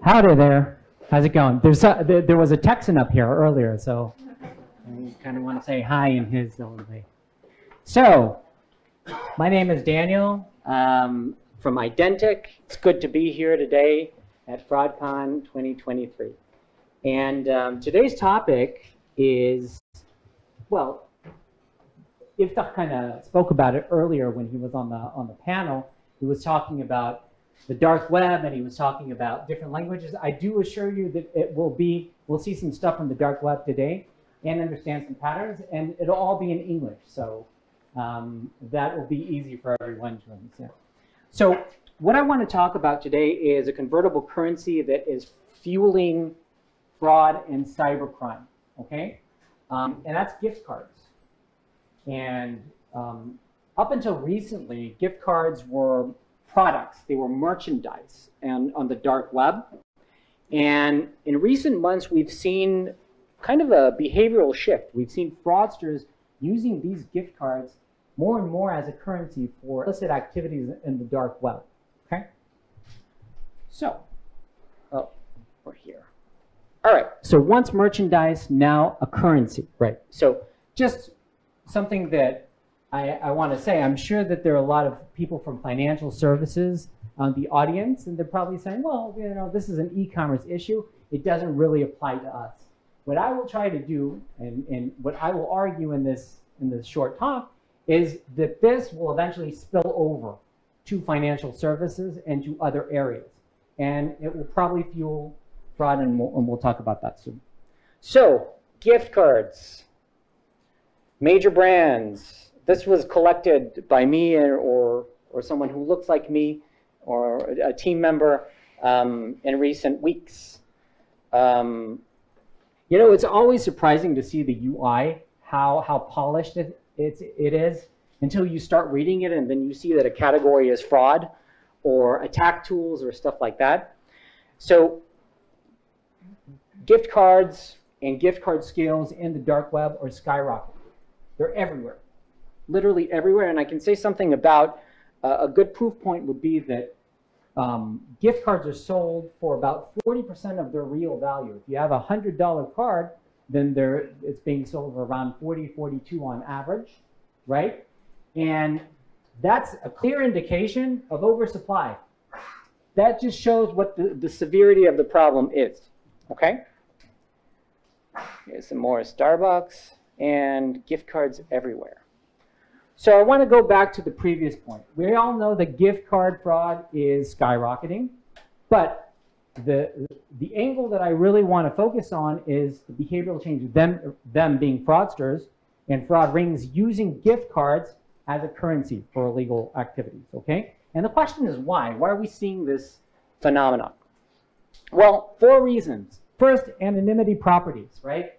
Howdy there. How's it going? There was a Texan up here earlier, so I kind of want to say hi in his own way. So, my name is Daniel from Identiq. It's good to be here today at FraudCON 2023. And today's topic is, well, Iftach kind of spoke about it earlier when he was on the panel. He was talking about the dark web, and he was talking about different languages. I do assure you that we'll see some stuff from the dark web today and understand some patterns, and it'll all be in English. So that will be easy for everyone to understand. So what I want to talk about today is a convertible currency that is fueling fraud and cybercrime, okay? And that's gift cards. And up until recently, gift cards were products. They were merchandise and on the dark web. And in recent months, we've seen kind of a behavioral shift. We've seen fraudsters using these gift cards more and more as a currency for illicit activities in the dark web, okay? So, oh, we're here. All right, so once merchandise, now a currency, right? So just something that I want to say, I'm sure that there are a lot of people from financial services on the audience, and they're probably saying, well, you know, this is an e-commerce issue. It doesn't really apply to us. What I will try to do, and what I will argue in this short talk, is that this will eventually spill over to financial services and to other areas. And it will probably fuel fraud, and we'll talk about that soon. So, gift cards, major brands. This was collected by me or someone who looks like me or a team member in recent weeks. You know, it's always surprising to see the UI, how polished it is, until you start reading it and then you see that a category is fraud or attack tools or stuff like that. So gift cards and gift card scales in the dark web are skyrocketing. They're everywhere. Literally everywhere. And I can say something about a good proof point would be that gift cards are sold for about 40% of their real value. If you have a $100 card, then it's being sold for around 40, 42 on average, right? And that's a clear indication of oversupply. That just shows what the severity of the problem is, okay? Here's some more Starbucks and gift cards everywhere. So I want to go back to the previous point. We all know that gift card fraud is skyrocketing, but the angle that I really want to focus on is the behavioral change, them being fraudsters and fraud rings using gift cards as a currency for illegal activities, okay? And the question is why? Why are we seeing this phenomenon? Well, 4 reasons. First, anonymity properties, right?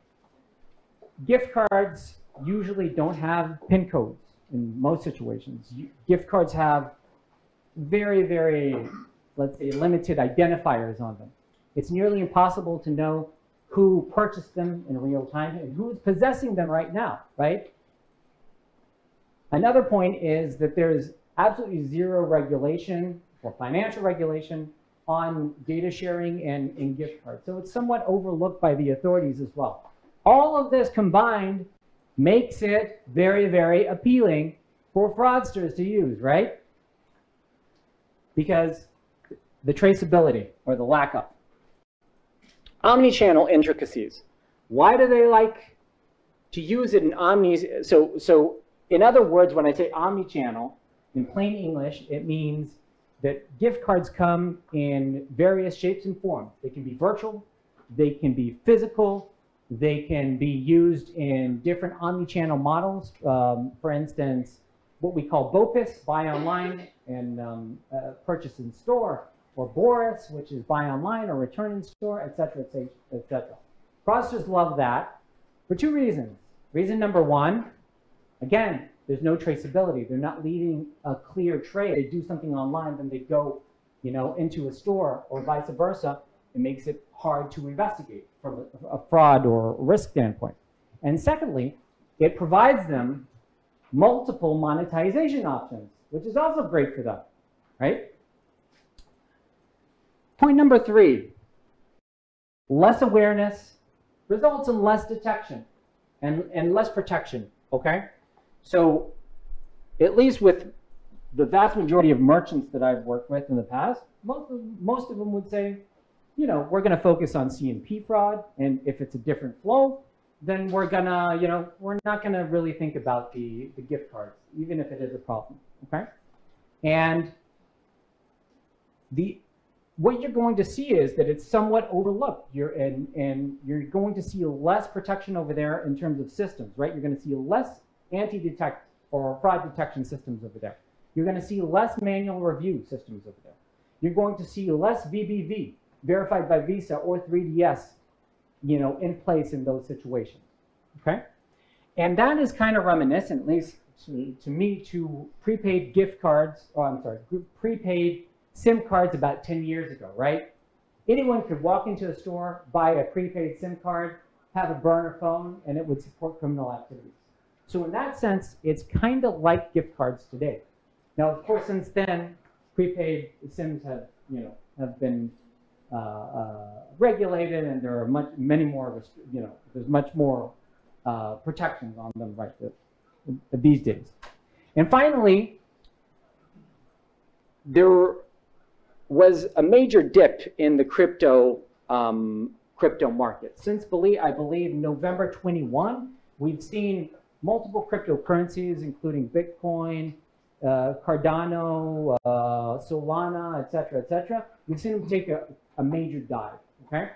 Gift cards usually don't have PIN codes in most situations. Gift cards have very, very, let's say, limited identifiers on them. It's nearly impossible to know who purchased them in real time and who is possessing them right now, right? Another point is that there's absolutely zero regulation or financial regulation on data sharing and gift cards. So it's somewhat overlooked by the authorities as well. All of this combined makes it very, very appealing for fraudsters to use, right? Because the traceability or the lack of. Omnichannel intricacies. Why do they like to use it in omni? So in other words, when I say omnichannel, in plain English, it means that gift cards come in various shapes and forms. They can be virtual, they can be physical, they can be used in different omni-channel models. For instance, what we call BOPIS, buy online and purchase in store, or BORIS, which is buy online or return in store, etc., etc. Fraudsters love that for 2 reasons. Reason number 1, again, there's no traceability. They're not leaving a clear trail. They do something online, then they go, you know, into a store or vice versa. It makes it hard to investigate from a fraud or risk standpoint. And secondly, it provides them multiple monetization options, which is also great for them, right? Point number 3, less awareness results in less detection and less protection, okay? So at least with the vast majority of merchants that I've worked with in the past, most of them would say, you know, we're going to focus on C&P fraud, and if it's a different flow, then we're gonna, you know, we're not gonna really think about the gift cards, even if it is a problem, okay? And what you're going to see is that it's somewhat overlooked. And you're going to see less protection over there in terms of systems, right? You're going to see less anti-detect or fraud detection systems over there. You're going to see less manual review systems over there. You're going to see less VBV, verified by Visa or 3DS, you know, in place in those situations, okay? And that is kind of reminiscent, at least to me, to prepaid gift cards, oh, I'm sorry, prepaid SIM cards about 10 years ago, right? Anyone could walk into a store, buy a prepaid SIM card, have a burner phone, and it would support criminal activities. So in that sense, it's kind of like gift cards today. Now, of course, since then, prepaid SIMs have, you know, have been regulated, and there are many more, you know, there's much more protections on them right these days. And finally, there was a major dip in the crypto market. Since I believe November 21, we've seen multiple cryptocurrencies, including Bitcoin, Cardano, Solana, et cetera, we've seen them take a major dive, okay?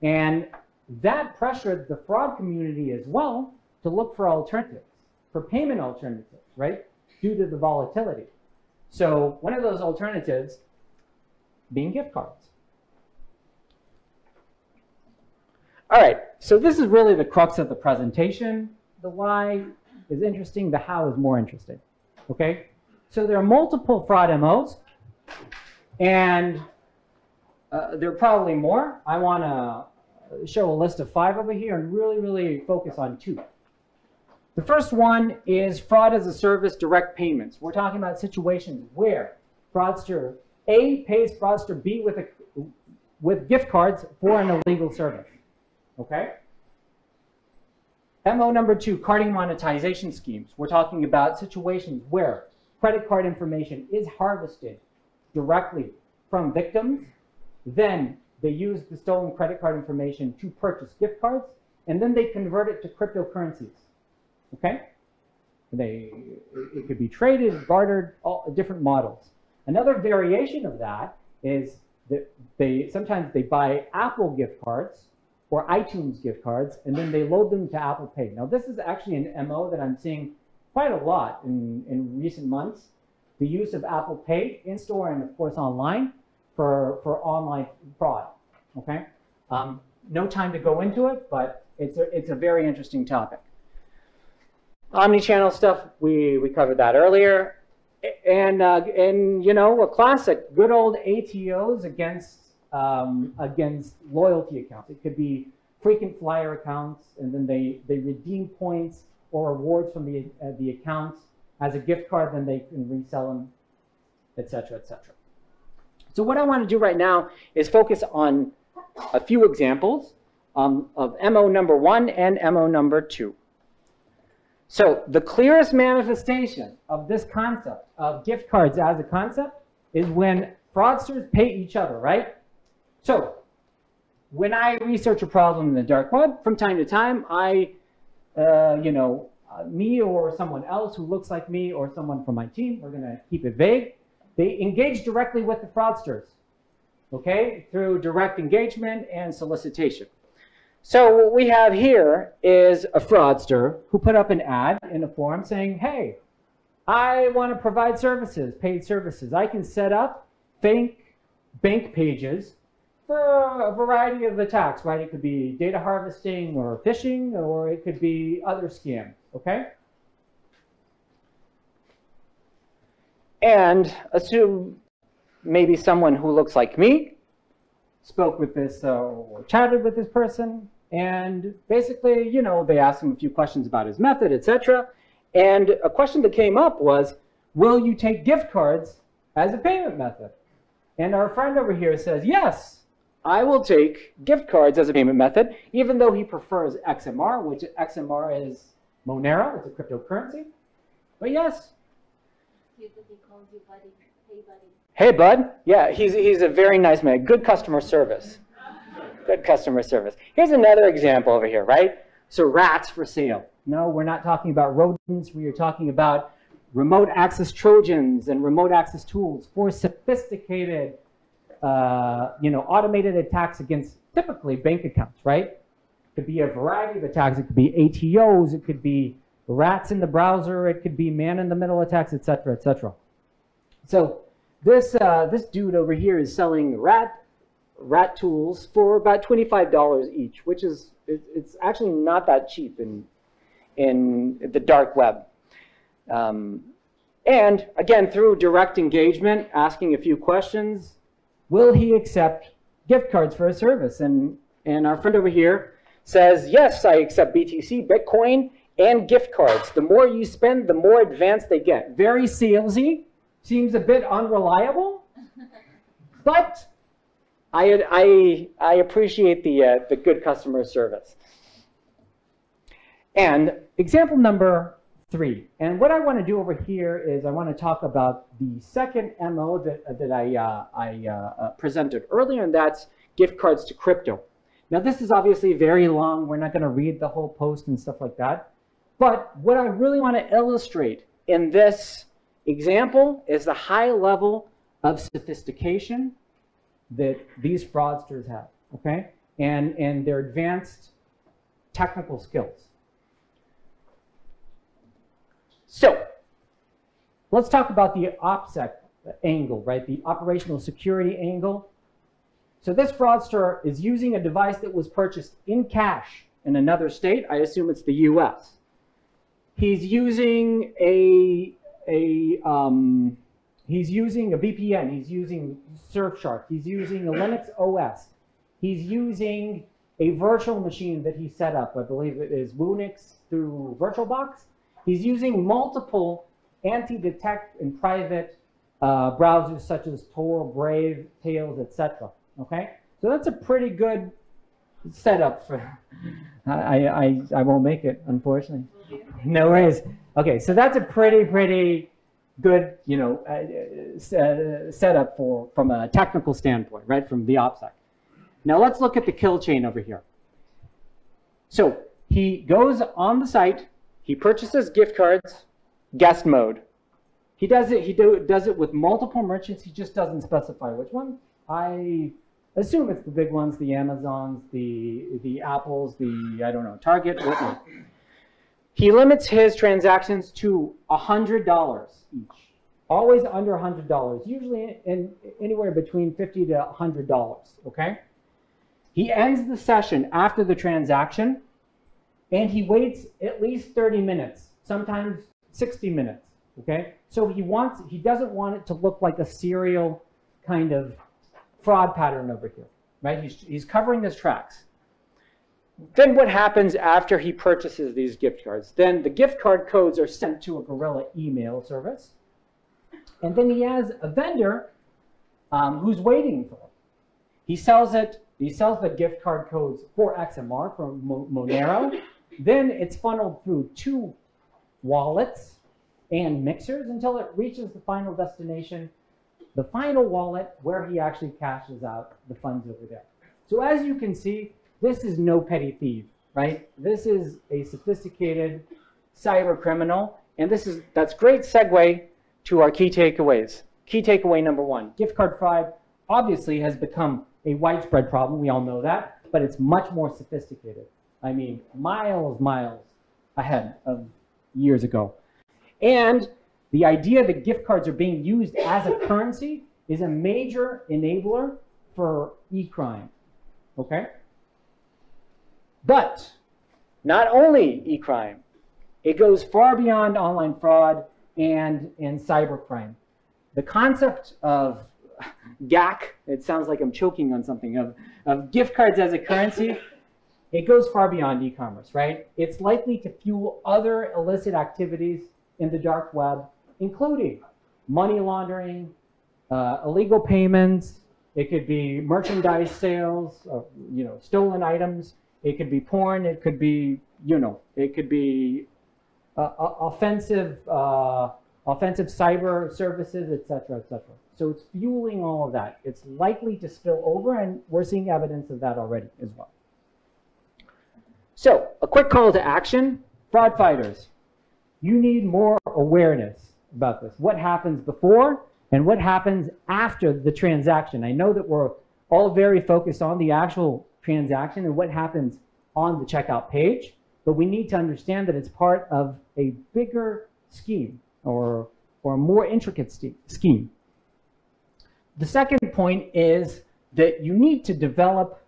And that pressured the fraud community as well to look for alternatives, for payment alternatives, right? Due to the volatility. So one of those alternatives being gift cards. All right, so this is really the crux of the presentation. The why is interesting, the how is more interesting, okay? So there are multiple fraud MOs, and there are probably more. I want to show a list of 5 over here and really focus on 2. The first one is fraud as a service direct payments. We're talking about situations where fraudster A pays fraudster B with gift cards for an illegal service, okay? MO number 2, carding monetization schemes. We're talking about situations where credit card information is harvested directly from victims. Then they use the stolen credit card information to purchase gift cards, and then they convert it to cryptocurrencies, okay? It could be traded, bartered, all different models. Another variation of that is that sometimes they buy Apple gift cards or iTunes gift cards, and then they load them to Apple Pay. Now, this is actually an MO that I'm seeing quite a lot in recent months. The use of Apple Pay in-store and, of course, online for online fraud, okay? No time to go into it, but it's a very interesting topic. Omni-channel stuff, we covered that earlier. And you know, a classic, good old ATOs against loyalty accounts. It could be frequent flyer accounts, and then they redeem points or rewards from the accounts as a gift card, then they can resell them, et cetera, et cetera. So what I want to do right now is focus on a few examples of MO number 1 and MO number 2. So the clearest manifestation of this concept of gift cards as a concept is when fraudsters pay each other, right? So when I research a problem in the dark web, from time to time, me or someone else who looks like me or someone from my team, we're going to keep it vague, they engage directly with the fraudsters, okay, through direct engagement and solicitation. So what we have here is a fraudster who put up an ad in a forum saying, hey, I want to provide services, paid services. I can set up fake bank pages for a variety of attacks, right? It could be data harvesting or phishing, or it could be other scams, okay? And assume maybe someone who looks like me spoke with this or chatted with this person, and basically, you know, they asked him a few questions about his method, etc. And a question that came up was, will you take gift cards as a payment method? And our friend over here says, yes, I will take gift cards as a payment method, even though he prefers XMR, which XMR is Monero, it's a cryptocurrency. But yes. He calls you buddy. Hey, buddy. Hey, bud. Yeah, he's a very nice man. Good customer service. Good customer service. Here's another example over here, right? So rats for sale. No, we're not talking about rodents. We are talking about remote access Trojans and remote access tools for sophisticated, automated attacks against typically bank accounts, right? It could be a variety of attacks. It could be ATOs. It could be rats in the browser. It could be man-in-the-middle attacks, et cetera, et cetera. So this dude over here is selling rat tools for about $25 each, which is it's actually not that cheap in the dark web. And again, through direct engagement, asking a few questions, will he accept gift cards for a service? And our friend over here says, yes, I accept BTC, Bitcoin, and gift cards. The more you spend, the more advanced they get. Very salesy, seems a bit unreliable, but I appreciate the good customer service. And example number 3. And what I want to do over here is I want to talk about the second MO that I presented earlier, and that's gift cards to crypto. Now, this is obviously very long. We're not going to read the whole post and stuff like that. But what I really want to illustrate in this example is the high level of sophistication that these fraudsters have, okay? And their advanced technical skills. So let's talk about the OPSEC angle, right? The operational security angle. So this fraudster is using a device that was purchased in cash in another state. I assume it's the US. He's using he's using a VPN. He's using Surfshark. He's using a Linux OS. He's using a virtual machine that he set up. I believe it is Unix through VirtualBox. He's using multiple anti-detect and private browsers such as Tor, Brave, Tails, etc. Okay, so that's a pretty good setup for. I won't make it, unfortunately. No worries. Okay, so that's a pretty good setup from a technical standpoint, right? From the OPSEC. Now let's look at the kill chain over here. So he goes on the site. He purchases gift cards, guest mode. He does it with multiple merchants. He just doesn't specify which one. I assume it's the big ones, the Amazons, the Apples, I don't know, Target, whatnot. He limits his transactions to $100 each. Always under $100, usually anywhere between $50 to $100, okay? He ends the session after the transaction, and he waits at least 30 minutes, sometimes 60 minutes, okay? So he doesn't want it to look like a serial kind of fraud pattern over here, right? He's covering his tracks. Then what happens after he purchases these gift cards? Then the gift card codes are sent to a Guerrilla email service, and then he has a vendor who's waiting for it. He sells the gift card codes for XMR, from Monero. Then it's funneled through 2 wallets and mixers until it reaches the final destination, the final wallet where he actually cashes out the funds over there. So as you can see, this is no petty thief, right? This is a sophisticated cyber criminal, and that's great segue to our key takeaways. Key takeaway number 1, gift card fraud obviously has become a widespread problem. We all know that, but it's much more sophisticated. I mean, miles ahead of years ago. And the idea that gift cards are being used as a currency is a major enabler for e-crime, okay? But not only e-crime, it goes far beyond online fraud and cybercrime. The concept of GAC, it sounds like I'm choking on something, of gift cards as a currency, it goes far beyond e-commerce, right? It's likely to fuel other illicit activities in the dark web, including money laundering, illegal payments, It could be merchandise sales, stolen items. It could be porn. It could be, it could be offensive cyber services, et cetera, et cetera. So it's fueling all of that. It's likely to spill over, and we're seeing evidence of that already as well. So a quick call to action. Fraud fighters, you need more awareness about this. What happens before and what happens after the transaction. I know that we're all very focused on the actual transaction and what happens on the checkout page, but we need to understand that it's part of a bigger scheme or a more intricate scheme. The second point is that you need to develop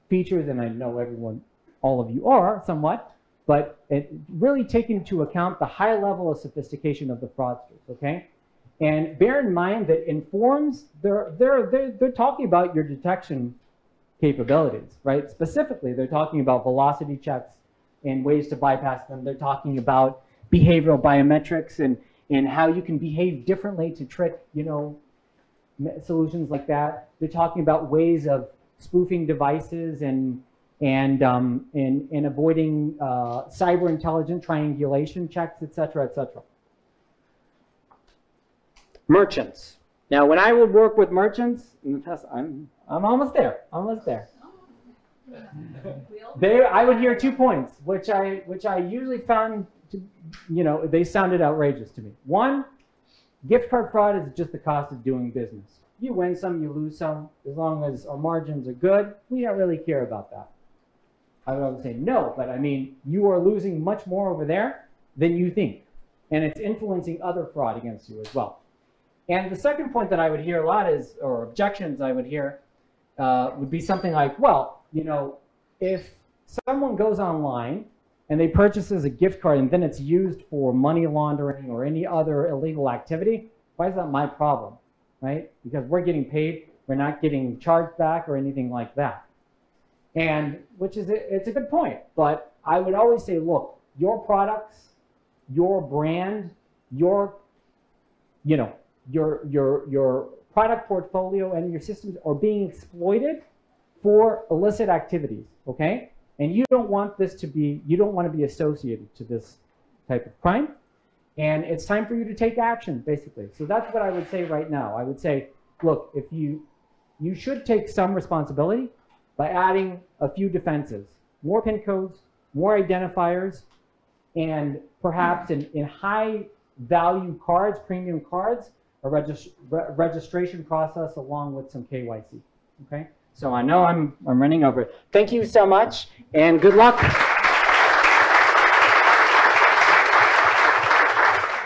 features, and I know all of you are somewhat, but really taking into account the high level of sophistication of the fraudsters, okay? And bear in mind that in forms, they're talking about your detection capabilities, right? Specifically, they're talking about velocity checks and ways to bypass them. They're talking about behavioral biometrics and how you can behave differently to trick, solutions like that. They're talking about ways of spoofing devices and avoiding cyber intelligence triangulation checks, et cetera, et cetera. Merchants. Now, when I would work with merchants, in the test, I'm almost there. Almost there. I would hear 2 points, which I usually found to, they sounded outrageous to me. One, gift card fraud is just the cost of doing business. You win some, you lose some. As long as our margins are good, we don't really care about that. I would always say no, but I mean, you are losing much more over there than you think, and it's influencing other fraud against you as well. And the second point that I would hear a lot is, or objections I would hear, would be something like, well, if someone goes online and they purchases a gift card and then it's used for money laundering or any other illegal activity, why is that my problem, right? Because we're getting paid, we're not getting charged back or anything like that. And it's a good point, but I would always say, look, your products, your brand, your product portfolio and your systems are being exploited for illicit activities, okay? And you don't want to be associated to this type of crime. And it's time for you to take action, basically. So that's what I would say right now. I would say, look, if you should take some responsibility by adding a few defenses, more PIN codes, more identifiers, and perhaps in high value cards, premium cards, a registration process along with some KYC, okay? So I know I'm running over. Thank you so much, and good luck.